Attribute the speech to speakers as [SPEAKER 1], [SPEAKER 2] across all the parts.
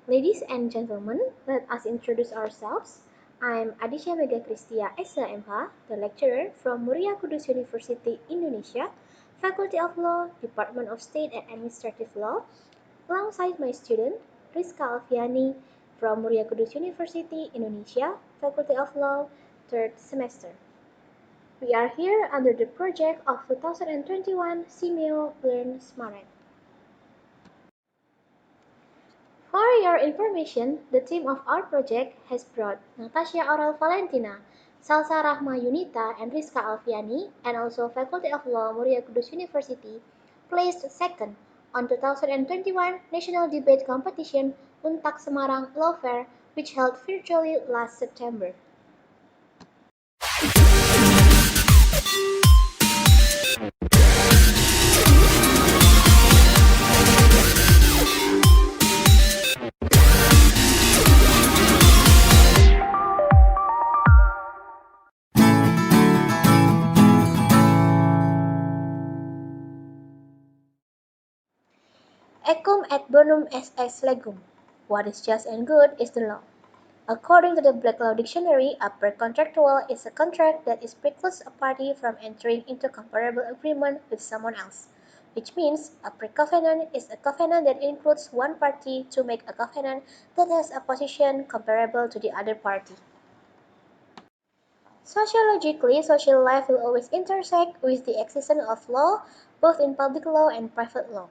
[SPEAKER 1] Ladies and gentlemen, let us introduce ourselves. I'm Adisha Mega Kristia SMH, the lecturer from Muria Kudus University, Indonesia, Faculty of Law, Department of State and Administrative Law, alongside my student, Rizka Alfiani from Muria Kudus University, Indonesia, Faculty of Law, third semester. We are here under the project of 2021 SEAMEO Learn SMARET. For your information, the team of our project has brought Natasha Oral Valentina, Salsa Rahma Yunita, and Rizka Alfiani, and also Faculty of Law Muria Kudus University, placed second on 2021 National Debate Competition Untak Semarang Law Fair, which held virtually last September. Ecum et bonum est ex legum. What is just and good is the law. According to the Black Law Dictionary, a precontractual is a contract that precludes a party from entering into comparable agreement with someone else, which means a precovenant is a covenant that includes one party to make a covenant that has a position comparable to the other party. Sociologically, social life will always intersect with the existence of law, both in public law and private law.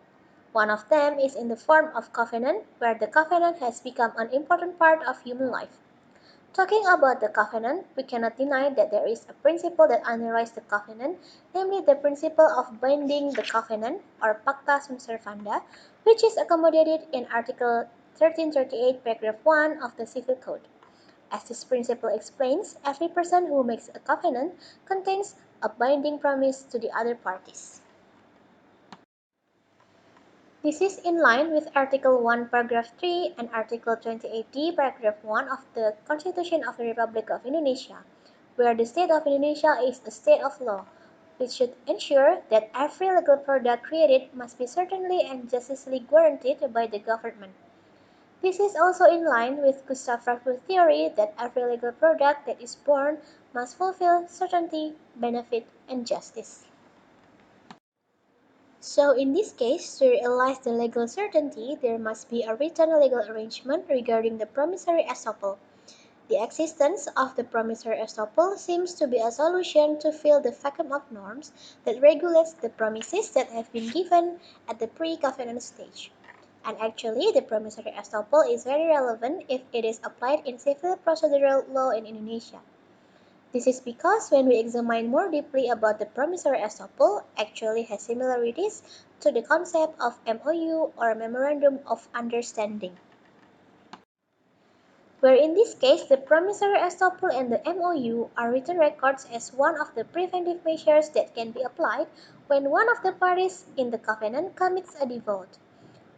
[SPEAKER 1] One of them is in the form of covenant, where the covenant has become an important part of human life. Talking about the covenant, we cannot deny that there is a principle that underlies the covenant, namely the principle of binding the covenant, or pacta sunt servanda, which is accommodated in Article 1338, paragraph 1 of the Civil Code. As this principle explains, every person who makes a covenant contains a binding promise to the other parties. This is in line with Article 1, Paragraph 3 and Article 28D, Paragraph 1 of the Constitution of the Republic of Indonesia, where the state of Indonesia is a state of law, which should ensure that every legal product created must be certainly and justly guaranteed by the government. This is also in line with Gustav Freiberg's theory that every legal product that is born must fulfill certainty, benefit, and justice. So in this case, to realize the legal certainty, there must be a written legal arrangement regarding the promissory estoppel. The existence of the promissory estoppel seems to be a solution to fill the vacuum of norms that regulates the promises that have been given at the pre-covenant stage. And actually, the promissory estoppel is very relevant if it is applied in civil procedural law in Indonesia. This is because when we examine more deeply about the promissory estoppel actually has similarities to the concept of MOU or Memorandum of Understanding, where in this case the promissory estoppel and the MOU are written records as one of the preventive measures that can be applied when one of the parties in the covenant commits a default.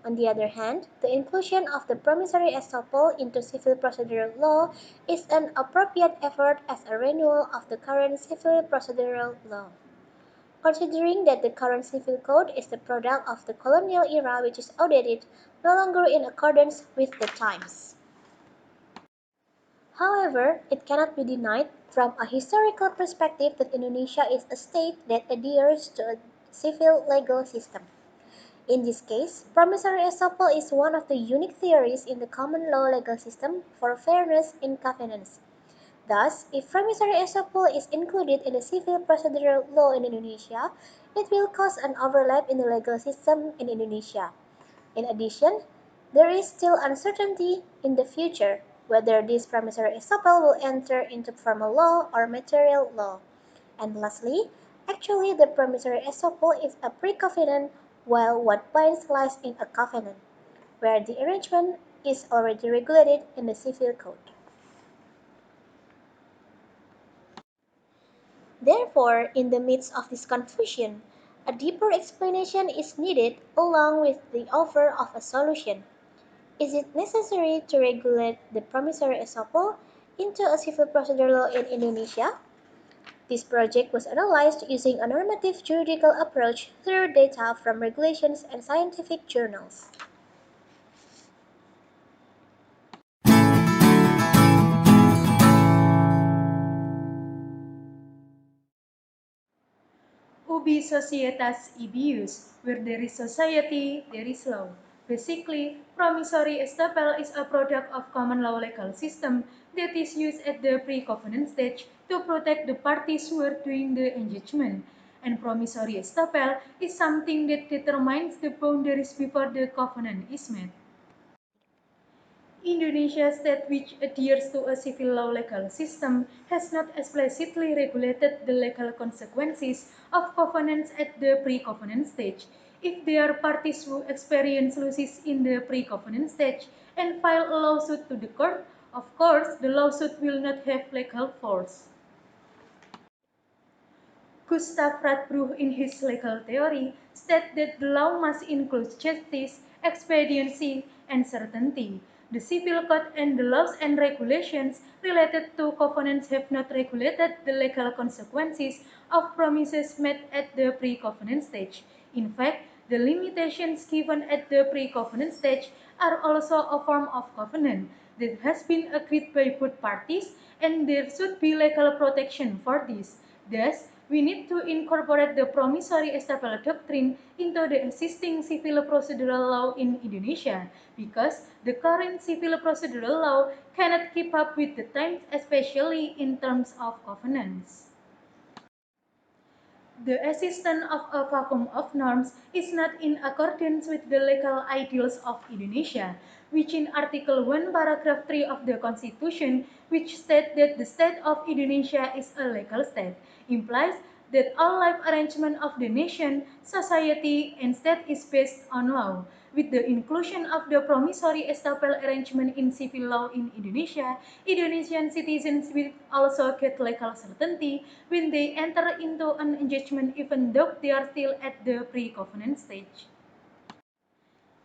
[SPEAKER 1] On the other hand, the inclusion of the promissory estoppel into civil procedural law is an appropriate effort as a renewal of the current civil procedural law. Considering that the current civil code is the product of the colonial era which is outdated, no longer in accordance with the times. However, it cannot be denied from a historical perspective that Indonesia is a state that adheres to a civil legal system. In this case, promissory estoppel is one of the unique theories in the common law legal system for fairness in covenants. Thus, if promissory estoppel is included in the civil procedural law in Indonesia, it will cause an overlap in the legal system in Indonesia. In addition, there is still uncertainty in the future whether this promissory estoppel will enter into formal law or material law. And lastly, actually the promissory estoppel is a pre-covenant while what binds lies in a covenant, where the arrangement is already regulated in the civil code. Therefore, in the midst of this confusion, a deeper explanation is needed along with the offer of a solution. Is it necessary to regulate the promissory estoppel into a civil procedure law in Indonesia? This project was analyzed using a normative juridical approach through data from regulations and scientific journals.
[SPEAKER 2] ubi societas ibius, where there is society, there is law. Basically, promissory estoppel is a product of common law legal system that is used at the pre-covenant stage to protect the parties who are doing the engagement. And promissory estoppel is something that determines the boundaries before the covenant is made. Indonesia state which adheres to a civil law legal system has not explicitly regulated the legal consequences of covenants at the pre-covenant stage. If there are parties who experience losses in the pre-covenant stage and file a lawsuit to the court, of course the lawsuit will not have legal force. Gustav Radbruch, in his legal theory, stated that the law must include justice, expediency, and certainty. The civil code and the laws and regulations related to covenants have not regulated the legal consequences of promises made at the pre-covenant stage. In fact, the limitations given at the pre-covenant stage are also a form of covenant that has been agreed by both parties, and there should be legal protection for this. Thus, we need to incorporate the promissory estoppel doctrine into the existing civil procedural law in Indonesia, because the current civil procedural law cannot keep up with the times, especially in terms of covenants. The existence of a vacuum of norms is not in accordance with the legal ideals of Indonesia, which in Article 1, Paragraph 3 of the Constitution, which states that the state of Indonesia is a legal state, implies that all life arrangement of the nation, society, and state is based on law. With the inclusion of the promissory estoppel arrangement in civil law in Indonesia, Indonesian citizens will also get legal certainty when they enter into an engagement even though they are still at the pre-covenant stage.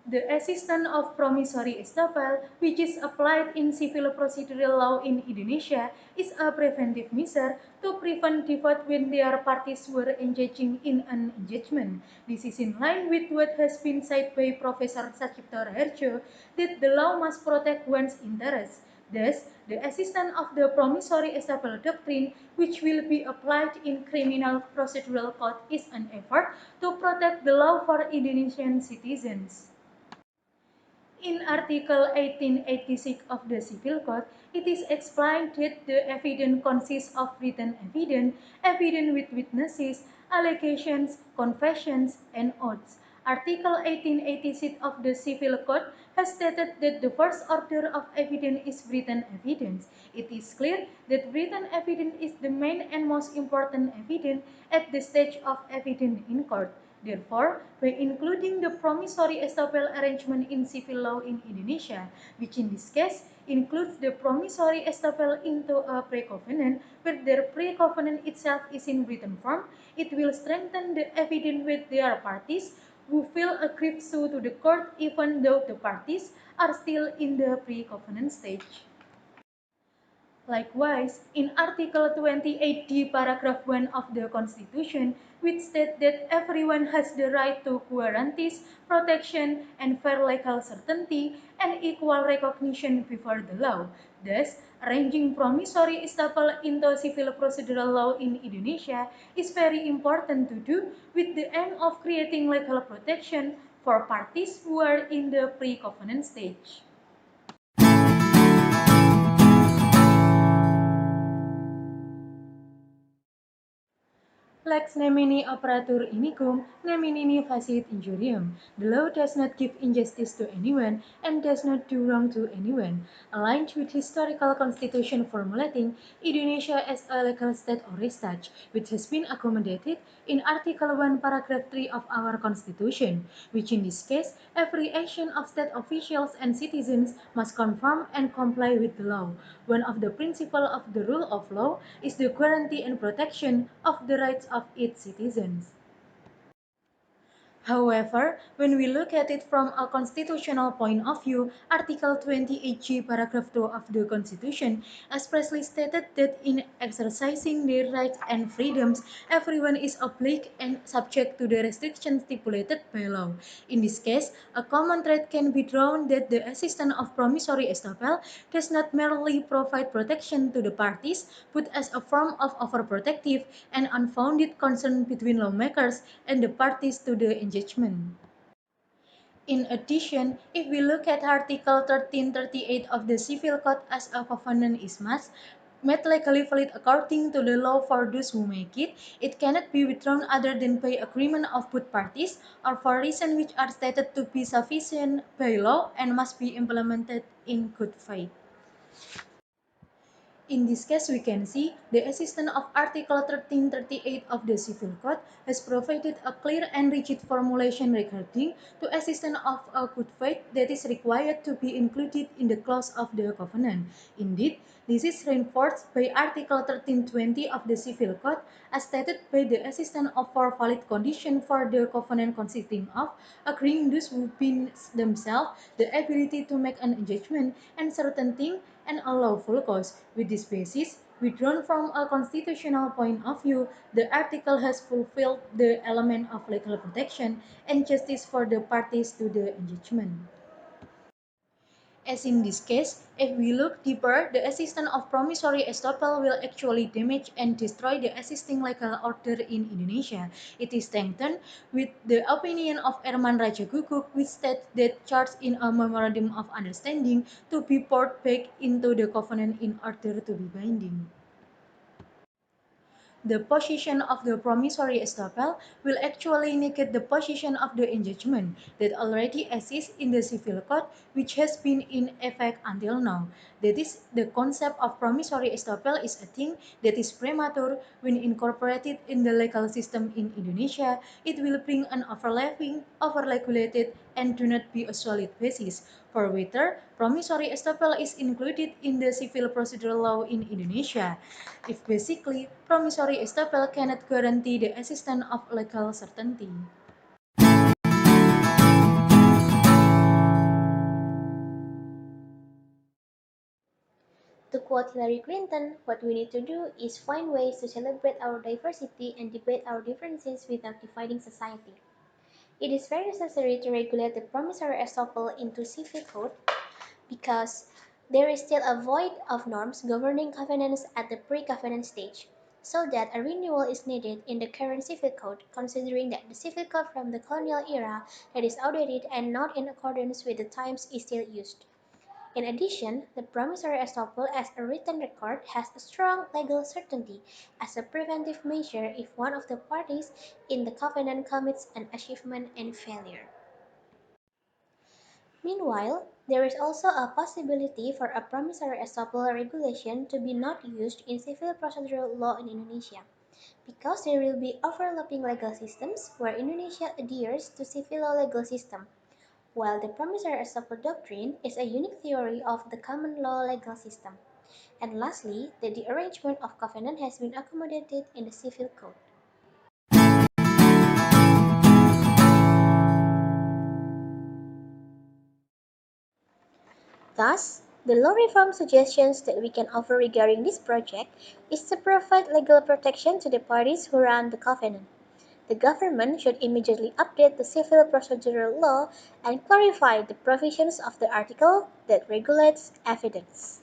[SPEAKER 2] The existence of promissory estoppel, which is applied in civil procedural law in Indonesia, is a preventive measure to prevent default when there are parties who are engaging in an engagement. This is in line with what has been said by Professor Sachipto Raharjo, that the law must protect one's interests. Thus, the existence of the promissory estoppel doctrine, which will be applied in criminal procedural code, is an effort to protect the law for Indonesian citizens. In Article 1886 of the Civil Code, it is explained that the evidence consists of written evidence, evidence with witnesses, allegations, confessions, and oaths. Article 1886 of the Civil Code has stated that the first order of evidence is written evidence. It is clear that written evidence is the main and most important evidence at the stage of evidence in court. Therefore, by including the promissory estoppel arrangement in civil law in Indonesia, which in this case includes the promissory estoppel into a pre-covenant, where their pre-covenant itself is in written form, it will strengthen the evidence with their parties who feel aggrieved to the court even though the parties are still in the pre-covenant stage. Likewise, in Article 28D, Paragraph 1 of the Constitution, which states that everyone has the right to guarantees, protection, and fair legal certainty and equal recognition before the law. Thus, arranging promissory estoppel into civil procedural law in Indonesia is very important to do with the aim of creating legal protection for parties who are in the pre-covenant stage. Lex nemini operatur inigum, nemini facit injurium. The law does not give injustice to anyone and does not do wrong to anyone. Aligned with historical constitution formulating Indonesia as a legal state or state, which has been accommodated in Article 1, Paragraph 3 of our Constitution, which in this case, every action of state officials and citizens must conform and comply with the law. One of the principles of the rule of law is the guarantee and protection of the rights of its citizens. However, when we look at it from a constitutional point of view, Article 28G, paragraph 2 of the Constitution expressly stated that in exercising their rights and freedoms, everyone is obliged and subject to the restrictions stipulated by law. In this case, a common thread can be drawn that the existence of promissory estoppel does not merely provide protection to the parties, but as a form of overprotective and unfounded concern between lawmakers and the parties to the engagement. In addition, if we look at Article 1338 of the Civil Code as a covenant is made legally valid according to the law for those who make it, it cannot be withdrawn other than by agreement of both parties or for reasons which are stated to be sufficient by law and must be implemented in good faith. In this case, we can see the existence of Article 1338 of the Civil Code has provided a clear and rigid formulation regarding the existence of a good faith that is required to be included in the clause of the covenant. Indeed, this is reinforced by Article 1320 of the Civil Code as stated by the existence of four valid conditions for the covenant consisting of agreeing those who bind themselves, the ability to make an engagement, and certain things and a lawful cause. With this basis, withdrawn from a constitutional point of view, the article has fulfilled the element of legal protection and justice for the parties to the engagement. As in this case, if we look deeper, the existence of promissory estoppel will actually damage and destroy the existing legal order in Indonesia. It is strengthened with the opinion of Herman Rajaguguk, which states that charged in a memorandum of understanding to be poured back into the covenant in order to be binding. The position of the promissory estoppel will actually negate the position of the engagement that already exists in the civil code, which has been in effect until now. That is, the concept of promissory estoppel is a thing that is premature when incorporated in the legal system in Indonesia. It will bring an overlapping, overregulated, and do not be a solid basis for whether promissory estoppel is included in the civil procedural law in Indonesia. If basically, promissory estoppel cannot guarantee the existence of legal certainty.
[SPEAKER 1] To quote Hillary Clinton, what we need to do is find ways to celebrate our diversity and debate our differences without dividing society. It is very necessary to regulate the promissory estoppel into civil code because there is still a void of norms governing covenants at the pre-covenant stage, so that a renewal is needed in the current civil code, considering that the civil code from the colonial era that is outdated and not in accordance with the times is still used. In addition, the promissory estoppel as a written record has a strong legal certainty as a preventive measure if one of the parties in the covenant commits an achievement and failure. Meanwhile, there is also a possibility for a promissory estoppel regulation to be not used in civil procedural law in Indonesia, because there will be overlapping legal systems where Indonesia adheres to civil law legal system, while the promissory estoppel doctrine is a unique theory of the common law legal system. And lastly, that the arrangement of covenant has been accommodated in the civil code. Thus, the law reform suggestions that we can offer regarding this project is to provide legal protection to the parties who run the covenant. The government should immediately update the civil procedural law and clarify the provisions of the article that regulates evidence.